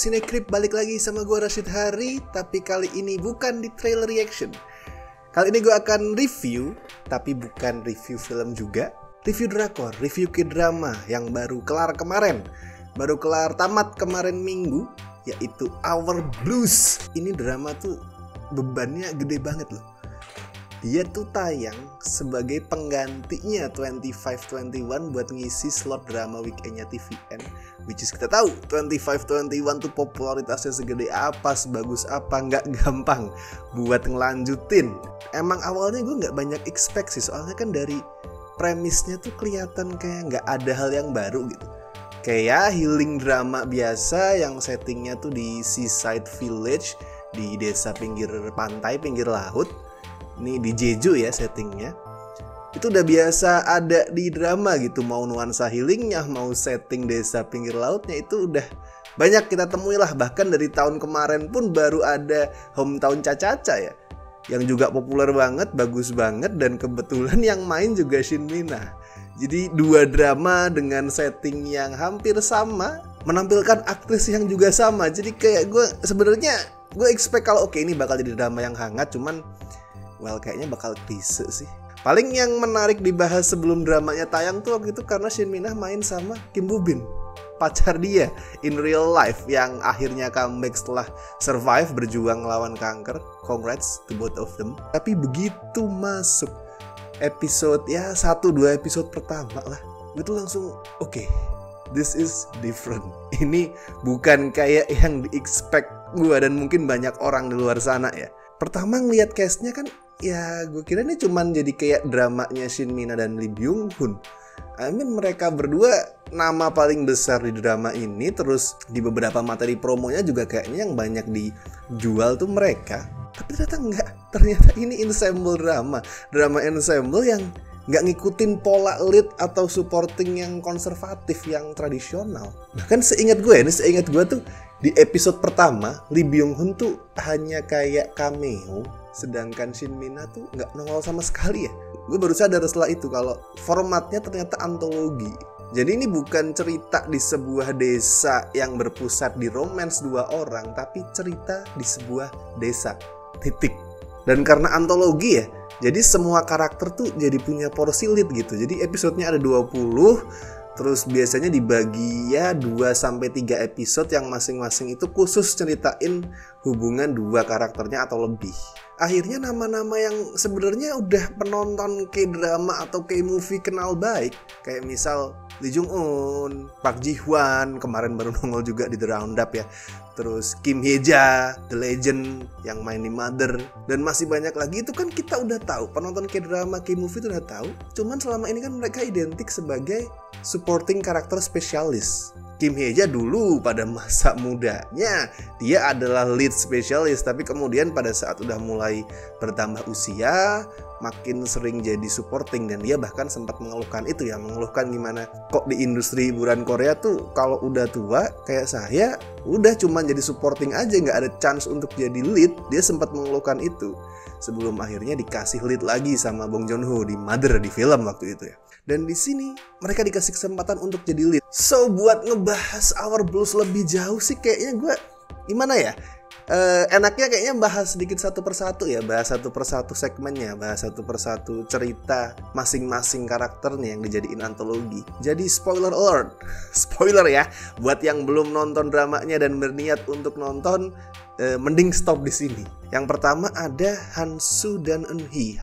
Cinecrip balik lagi sama gue Rashid Hari. Tapi kali ini bukan di trailer reaction. Kali ini gue akan review, tapi bukan review film juga. Review drakor, review K-drama yang baru kelar kemarin. Baru kelar tamat kemarin minggu, yaitu Our Blues. Ini drama tuh bebannya gede banget loh. Dia tuh tayang sebagai penggantinya 2521 buat ngisi slot drama weekendnya TVN. Which is kita tahu 2521 tuh popularitasnya segede apa, sebagus apa, nggak gampang buat ngelanjutin. Emang awalnya gue nggak banyak expect sih, soalnya kan dari premisnya tuh kelihatan kayak nggak ada hal yang baru gitu. Kayak healing drama biasa yang settingnya tuh di seaside village, di desa pinggir pantai, pinggir laut. Ini di Jeju ya settingnya. Itu udah biasa ada di drama gitu. Mau nuansa healingnya, mau setting desa pinggir lautnya, itu udah banyak kita temui lah. Bahkan dari tahun kemarin pun baru ada Hometown Cha-Cha-Cha ya, yang juga populer banget, bagus banget. Dan kebetulan yang main juga Shin Mina. Jadi dua drama dengan setting yang hampir sama, menampilkan aktris yang juga sama. Jadi kayak gue expect kalau oke, ini bakal jadi drama yang hangat. Cuman kayaknya bakal klise sih. Paling yang menarik dibahas sebelum dramanya tayang tuh waktu itu karena Shin Mina main sama Kim Boo Bin, pacar dia in real life, yang akhirnya comeback setelah survive berjuang lawan kanker. Congrats to both of them. Tapi begitu masuk episode 1-2 episode pertama lah, gue tuh langsung oke, this is different. Ini bukan kayak yang di-expect gue dan mungkin banyak orang di luar sana ya. Pertama ngeliat castnya kan, ya gue kira ini cuman jadi kayak dramanya Shin Mina dan Lee Byung Hun. Mereka berdua nama paling besar di drama ini. Terus di beberapa materi promonya juga kayaknya yang banyak dijual tuh mereka. Tapi ternyata enggak. Ternyata ini ensemble drama. Drama ensemble yang nggak ngikutin pola lead atau supporting yang konservatif, yang tradisional. Bahkan seingat gue tuh di episode pertama Lee Byung Hun tuh hanya kayak cameo, sedangkan Shin Mina tuh nggak nongol sama sekali ya. Gue baru sadar setelah itu kalau formatnya ternyata antologi. Jadi ini bukan cerita di sebuah desa yang berpusat di romance dua orang, tapi cerita di sebuah desa. Titik. Dan karena antologi ya, jadi semua karakter tuh jadi punya porsi lead gitu. Jadi episodenya ada 20. Terus biasanya dibagi ya 2-3 episode yang masing-masing itu khusus ceritain hubungan dua karakternya atau lebih. Akhirnya nama-nama yang sebenarnya udah penonton K-drama atau K-movie kenal baik, kayak misal Lee Jung Eun, Park Ji Hwan, kemarin baru nongol juga di The Roundup ya. Terus Kim Hye Ja, The Legend yang main di Mother, dan masih banyak lagi. Itu kan kita udah tahu, penonton K-drama, K-movie itu udah tahu. Cuman selama ini kan mereka identik sebagai supporting karakter spesialis. Kim Hye Ja dulu pada masa mudanya dia adalah lead spesialis, tapi kemudian pada saat udah mulai bertambah usia makin sering jadi supporting. Dan dia bahkan sempat mengeluhkan itu ya, mengeluhkan gimana kok di industri hiburan Korea tuh kalau udah tua kayak saya udah cuma jadi supporting aja, nggak ada chance untuk jadi lead. Dia sempat mengeluhkan itu sebelum akhirnya dikasih lead lagi sama Bong Joon Ho di Mother, di film waktu itu ya. Dan di sini mereka dikasih kesempatan untuk jadi lead. So buat ngebahas Our Blues lebih jauh sih kayaknya gue gimana ya? Enaknya kayaknya bahas sedikit satu persatu ya, bahas satu persatu segmennya, bahas satu persatu cerita masing-masing karakternya yang dijadiin antologi. Jadi spoiler alert, spoiler ya, buat yang belum nonton dramanya dan berniat untuk nonton, mending stop di sini. Yang pertama ada Han Soo dan Eun Hee.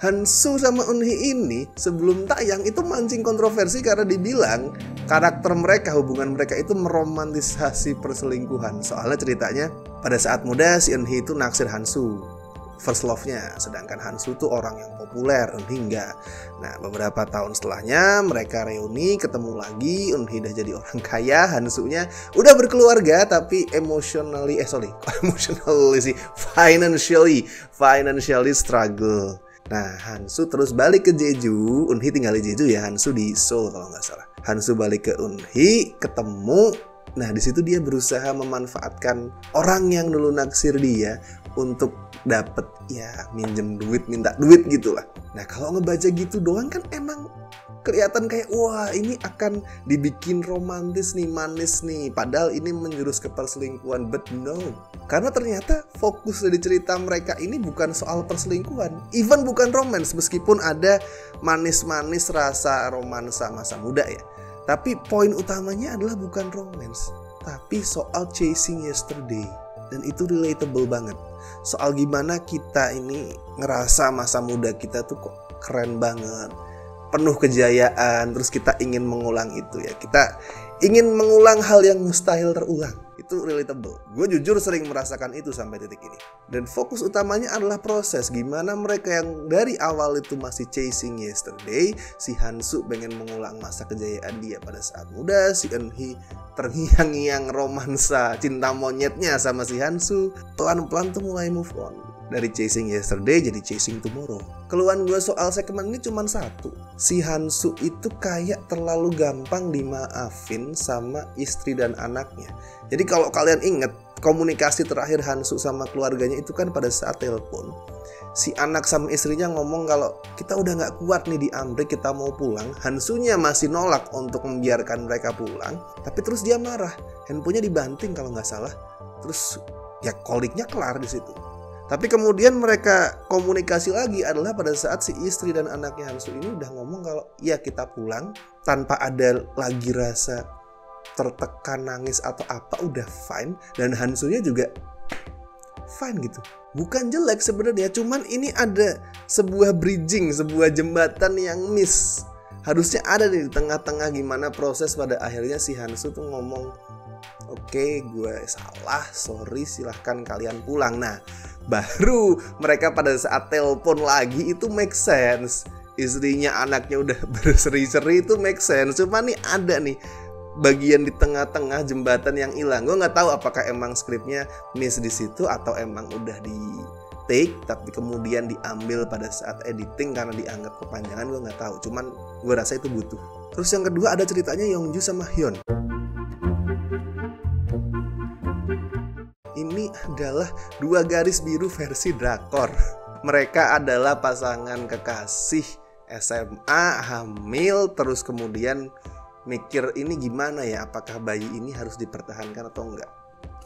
Han Soo sama Eun Hee ini sebelum tayang itu mancing kontroversi karena dibilang karakter mereka, hubungan mereka itu meromantisasi perselingkuhan. Soalnya ceritanya pada saat muda si Eun Hee itu naksir Han Soo, first love-nya, sedangkan Han Soo tuh orang yang populer, Eun Hee enggak. Nah beberapa tahun setelahnya mereka reuni, ketemu lagi. Eun Hee udah jadi orang kaya, Han Soo-nya udah berkeluarga, tapi financially struggle. Nah, Han Soo terus balik ke Jeju, Eun Hee tinggal di Jeju ya, Han Soo di Seoul kalau nggak salah. Han Soo balik ke Eun Hee, ketemu. Nah, di situ dia berusaha memanfaatkan orang yang dulu naksir dia untuk dapet ya minjem duit, minta duit gitulah. Nah, kalau ngebaca gitu doang kan emang kelihatan kayak wah ini akan dibikin romantis nih, manis nih, padahal ini menjurus ke perselingkuhan. But no, karena ternyata fokus dari cerita mereka ini bukan soal perselingkuhan, even bukan romance, meskipun ada manis-manis rasa romansa masa muda ya. Tapi poin utamanya adalah bukan romance, tapi soal chasing yesterday. Dan itu relatable banget. Soal gimana kita ini ngerasa masa muda kita tuh kok keren banget, penuh kejayaan, terus kita ingin mengulang itu ya. Kita ingin mengulang hal yang mustahil terulang. Itu relatable. Gue jujur sering merasakan itu sampai titik ini. Dan fokus utamanya adalah proses gimana mereka yang dari awal itu masih chasing yesterday. Si Hansu pengen mengulang masa kejayaan dia pada saat muda. Si Eunhee terngiang-ngiang romansa cinta monyetnya sama si Hansu. Pelan-pelan tuh mulai move on. Dari chasing yesterday jadi chasing tomorrow. Keluhan gue soal segmen ini cuma satu. Si Hansu itu kayak terlalu gampang dimaafin sama istri dan anaknya. Jadi kalau kalian inget, komunikasi terakhir Hansu sama keluarganya itu kan pada saat telepon. Si anak sama istrinya ngomong kalau kita udah gak kuat nih di Amrik, kita mau pulang. Hansunya masih nolak untuk membiarkan mereka pulang. Tapi terus dia marah. Handphonenya dibanting kalau gak salah. Terus ya koliknya kelar di situ. Tapi kemudian mereka komunikasi lagi adalah pada saat si istri dan anaknya Hansu ini udah ngomong kalau ya kita pulang, tanpa ada lagi rasa tertekan, nangis atau apa, udah fine. Dan Hansunya juga fine gitu. Bukan jelek sebenarnya, cuman ini ada sebuah bridging, sebuah jembatan yang miss. Harusnya ada di tengah-tengah gimana proses pada akhirnya si Hansu tuh ngomong, oke, gue salah, sorry, silahkan kalian pulang. Nah, baru mereka pada saat telepon lagi itu make sense. Istrinya, anaknya udah berseri-seri itu make sense. Cuma nih ada nih bagian di tengah-tengah jembatan yang hilang. Gue nggak tahu apakah emang skripnya miss di situ atau emang udah di take tapi kemudian diambil pada saat editing karena dianggap kepanjangan. Gue nggak tahu. Cuman gue rasa itu butuh. Terus yang kedua ada ceritanya Yeongju sama Hyun. Ini adalah dua garis biru versi drakor. Mereka adalah pasangan kekasih SMA, hamil, terus kemudian mikir ini gimana ya, apakah bayi ini harus dipertahankan atau enggak.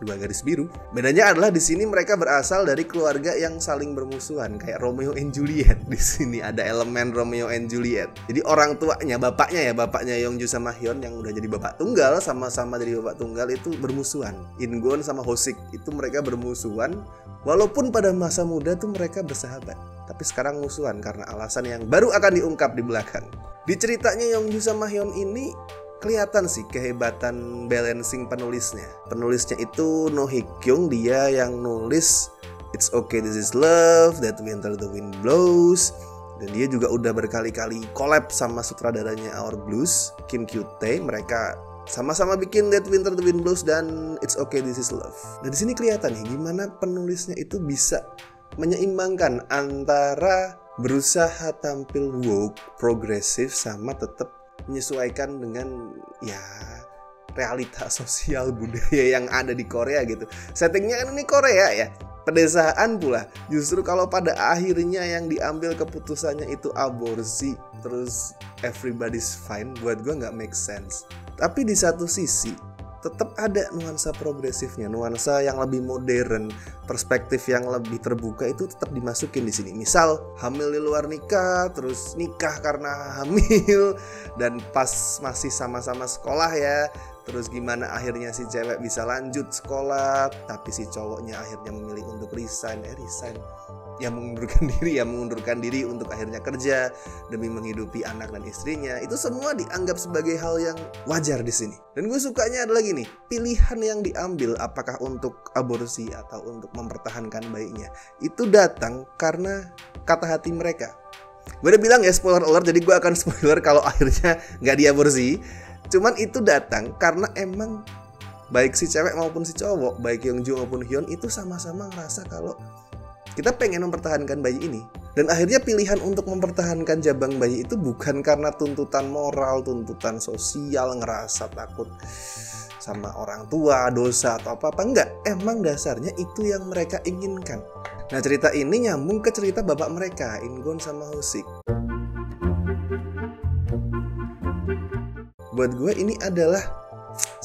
Dua garis biru. Bedanya adalah di sini mereka berasal dari keluarga yang saling bermusuhan, kayak Romeo and Juliet. Di sini ada elemen Romeo and Juliet. Jadi orang tuanya, bapaknya Yeongju sama Hyun yang udah jadi bapak tunggal, sama-sama jadi bapak tunggal itu bermusuhan. In-gon sama Ho-sik itu mereka bermusuhan, walaupun pada masa muda tuh mereka bersahabat. Tapi sekarang musuhan karena alasan yang baru akan diungkap di belakang. Di ceritanya Yeongju sama Hyun ini kelihatan sih kehebatan balancing penulisnya. Penulisnya itu No Hee-kyung, dia yang nulis It's Okay This Is Love, That Winter the Wind Blows. Dan dia juga udah berkali-kali collab sama sutradaranya Our Blues, Kim Kyu-tae. Mereka sama-sama bikin That Winter the Wind Blows dan It's Okay This Is Love. Dan di sini kelihatan nih gimana penulisnya itu bisa menyeimbangkan antara berusaha tampil woke, progresif, sama tetap menyesuaikan dengan ya realita sosial budaya yang ada di Korea gitu. Settingnya kan ini Korea ya, pedesaan pula. Justru kalau pada akhirnya yang diambil keputusannya itu aborsi, terus everybody's fine, buat gue nggak make sense. Tapi di satu sisi tetap ada nuansa progresifnya, nuansa yang lebih modern, perspektif yang lebih terbuka itu tetap dimasukin di sini. Misal hamil di luar nikah, terus nikah karena hamil, dan pas masih sama-sama sekolah ya. Terus gimana akhirnya si cewek bisa lanjut sekolah, tapi si cowoknya akhirnya memilih untuk resign. Ya mengundurkan diri untuk akhirnya kerja demi menghidupi anak dan istrinya. Itu semua dianggap sebagai hal yang wajar di sini. Dan gue sukanya adalah gini, pilihan yang diambil apakah untuk aborsi atau untuk mempertahankan bayinya itu datang karena kata hati mereka. Gue udah bilang ya spoiler alert, jadi gue akan spoiler kalau akhirnya nggak diaborsi. Cuman itu datang karena emang baik si cewek maupun si cowok, baik Yeongju maupun Hyun itu sama-sama ngerasa kalau kita pengen mempertahankan bayi ini. Dan akhirnya pilihan untuk mempertahankan jabang bayi itu bukan karena tuntutan moral, tuntutan sosial, ngerasa takut sama orang tua, dosa atau apa-apa. Enggak, emang dasarnya itu yang mereka inginkan. Nah, cerita ini nyambung ke cerita bapak mereka, In-gon sama Ho-sik. Buat gue ini adalah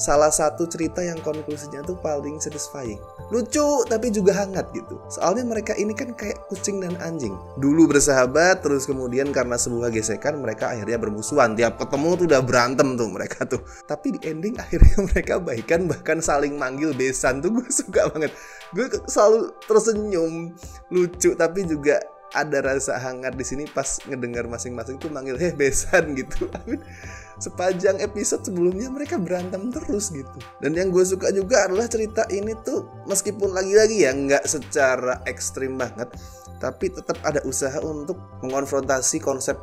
salah satu cerita yang konklusinya tuh paling satisfying. Lucu tapi juga hangat gitu. Soalnya mereka ini kan kayak kucing dan anjing. Dulu bersahabat, terus kemudian karena sebuah gesekan mereka akhirnya bermusuhan. Tiap ketemu tuh udah berantem tuh mereka tuh. Tapi di ending akhirnya mereka baikan, bahkan saling manggil besan tuh. Gue suka banget. Gue selalu tersenyum, lucu tapi juga ada rasa hangat di sini pas ngedengar masing-masing tuh manggil besan gitu. Sepanjang episode sebelumnya mereka berantem terus gitu. Dan yang gue suka juga adalah cerita ini tuh meskipun lagi-lagi ya nggak secara ekstrim banget, tapi tetap ada usaha untuk mengonfrontasi konsep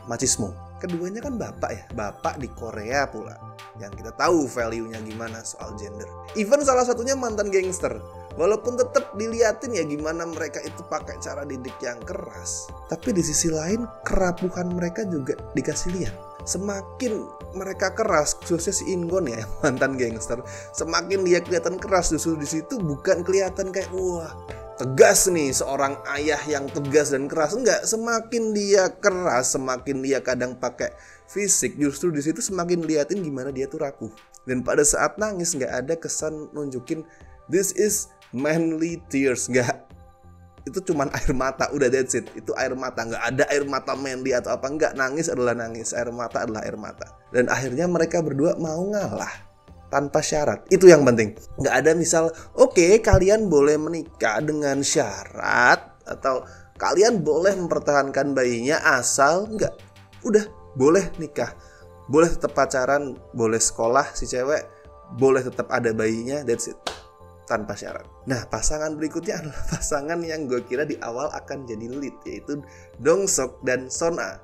machismo. Keduanya kan bapak ya, bapak di Korea pula, yang kita tahu value-nya gimana soal gender. Even salah satunya mantan gangster. Walaupun tetap diliatin ya gimana mereka itu pakai cara didik yang keras, tapi di sisi lain kerapuhan mereka juga dikasih lihat. Semakin mereka keras, khususnya si Ingon ya, mantan gangster, semakin dia kelihatan keras. Justru di situ bukan kelihatan kayak wah tegas nih, seorang ayah yang tegas dan keras. Enggak, semakin dia keras, semakin dia kadang pakai fisik, justru di situ semakin liatin gimana dia tuh rapuh. Dan pada saat nangis nggak ada kesan nunjukin this is manly tears, nggak. Itu cuman air mata, udah that's it. Itu air mata, nggak ada air mata manly atau apa. Nggak, nangis adalah nangis, air mata adalah air mata. Dan akhirnya mereka berdua mau ngalah tanpa syarat. Itu yang penting. Nggak ada misal, oke, kalian boleh menikah dengan syarat, atau kalian boleh mempertahankan bayinya asal. Nggak, udah boleh nikah, boleh tetap pacaran, boleh sekolah si cewek, boleh tetap ada bayinya, that's it, tanpa syarat. Nah, pasangan berikutnya adalah pasangan yang gue kira di awal akan jadi lead, yaitu Dong Seok dan Sona.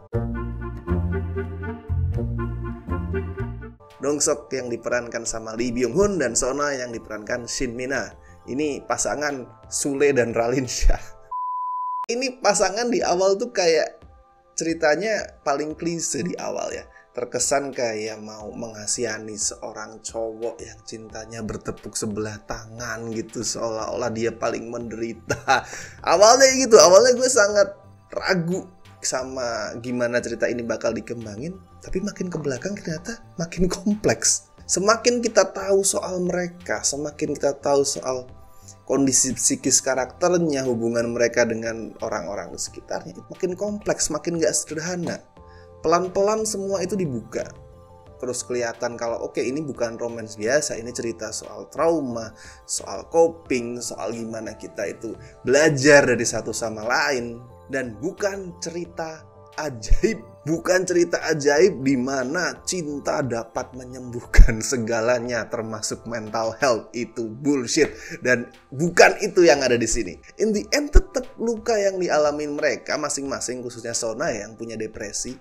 Dong Seok yang diperankan sama Lee Byung Hun dan Sona yang diperankan Shin Mina. Ini pasangan Sule dan Ralin Shah. Ini pasangan di awal tuh kayak ceritanya paling klise di awal ya. Terkesan kayak mau mengasihani seorang cowok yang cintanya bertepuk sebelah tangan gitu, seolah-olah dia paling menderita. Awalnya gitu, awalnya gue sangat ragu sama gimana cerita ini bakal dikembangin, tapi makin ke belakang ternyata makin kompleks. Semakin kita tahu soal mereka, semakin kita tahu soal kondisi psikis karakternya, hubungan mereka dengan orang-orang di sekitarnya, makin kompleks, makin gak sederhana. Pelan-pelan semua itu dibuka. Terus kelihatan kalau oke, ini bukan romance biasa, ini cerita soal trauma, soal coping, soal gimana kita itu belajar dari satu sama lain. Dan bukan cerita ajaib. Bukan cerita ajaib di mana cinta dapat menyembuhkan segalanya termasuk mental health. Itu bullshit. Dan bukan itu yang ada di sini. In the end tetap luka yang dialamin mereka masing-masing, khususnya Sona yang punya depresi,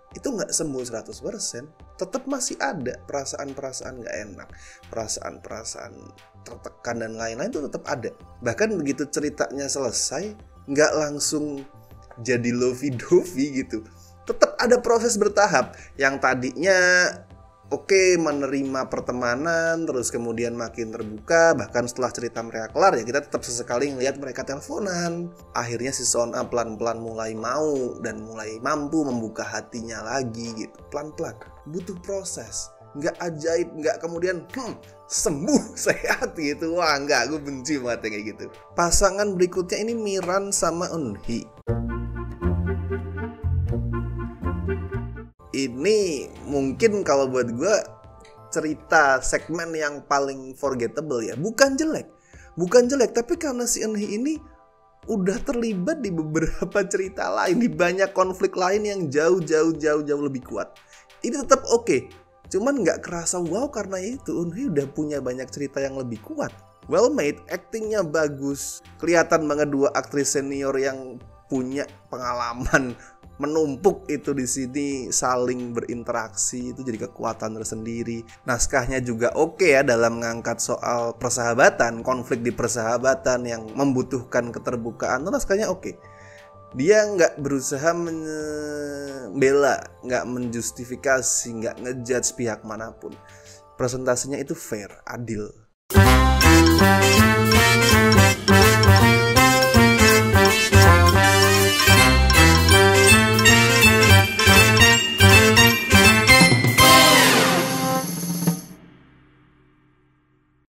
itu gak sembuh 100%. Tetap masih ada perasaan-perasaan gak enak, perasaan-perasaan tertekan dan lain-lain itu tetap ada. Bahkan begitu ceritanya selesai, gak langsung jadi lovey-dovey gitu. Tetap ada proses bertahap. Yang tadinya oke, menerima pertemanan, terus kemudian makin terbuka. Bahkan setelah cerita mereka kelar ya kita tetap sesekali ngelihat mereka teleponan. Akhirnya si Sona pelan-pelan mulai mau dan mulai mampu membuka hatinya lagi gitu. Pelan-pelan, butuh proses. Nggak ajaib, nggak kemudian sembuh, sehat gitu. Wah nggak, gue benci banget kayak gitu. Pasangan berikutnya ini Miran sama Eunhee. Ini mungkin kalau buat gue cerita segmen yang paling forgettable ya. Bukan jelek, tapi karena si Eunhee ini udah terlibat di beberapa cerita lain, di banyak konflik lain yang jauh lebih kuat. Ini tetap oke, cuman nggak kerasa wow karena itu Eunhee udah punya banyak cerita yang lebih kuat. Well made, actingnya bagus, kelihatan banget dua aktris senior yang punya pengalaman menumpuk itu di sini, saling berinteraksi, itu jadi kekuatan tersendiri. Naskahnya juga oke ya dalam mengangkat soal persahabatan, konflik di persahabatan yang membutuhkan keterbukaan. Naskahnya oke. Dia nggak berusaha membela, nggak menjustifikasi, nggak ngejudge pihak manapun. Presentasinya itu fair, adil.